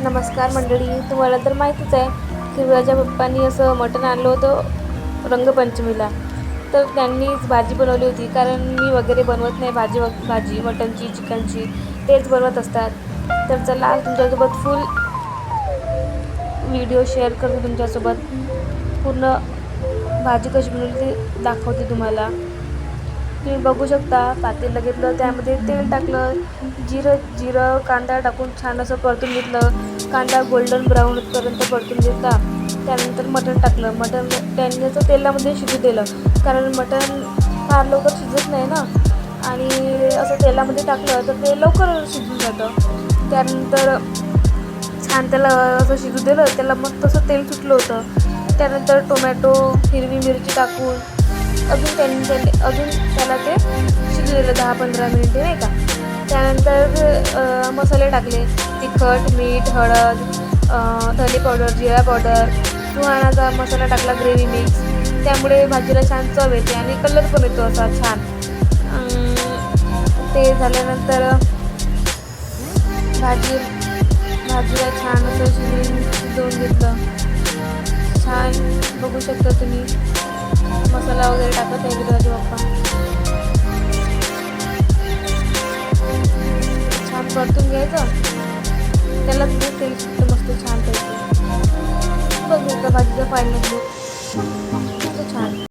नमस्कार मंडळी. तुम्हाला तर माहितीच आहे की माझ्या पप्पांनी असं मटण आणलं होतं रंगपंचमीला. तर त्यांनीच भाजी बनवली होती, कारण मी वगैरे बनवत नाही भाजी मटणची चिकनची, तेच बनवत असतात. तर चला आज तुमच्यासोबत फुल व्हिडिओ शेअर करते, तुमच्यासोबत पूर्ण भाजी कशी बनवली ती दाखवते तुम्हाला. तुम्ही बघू शकता, पातेलं घेतलं, त्यामध्ये तेल टाकलं, जिरं कांदा टाकून छान असं परतून घेतलं. कांदा गोल्डन ब्राऊन होतपर्यंत परतून घेतला. त्यानंतर मटण टाकलं. मटण त्यांनी असं तेलामध्ये शिजू दिलं, कारण मटण फार लवकर शिजत नाही ना, आणि असं तेलामध्ये टाकलं तर ते लवकर शिजून जातं. त्यानंतर छान त्याला असं शिजू दिलं, त्याला मस्त असं तेल सुटलं होतं. त्यानंतर टोमॅटो, हिरवी मिरची टाकून अजून त्याला ते शिजू दिलं 10-15 मिनिटे, नाही का. त्यानंतर मसाले टाकले, तिखट, मीठ, हळद, धने पावडर, जिरा पावडर, सुहाणाचा मसाला टाकला, ग्रेव्ही मिक्स. त्यामुळे भाजीला छान चव येते आणि कलर पण येतो असा छान. ते झाल्यानंतर भाजीला छान असं शिजवून घेतलं. छान बघू शकता तुम्ही, मसाला वगैरे टाकत आहे माझे पप्पा. छान परतून घ्यायचं, त्याला तेल सुटतं मस्त छान पैकी. बघू भाजीचा फायनल लूक.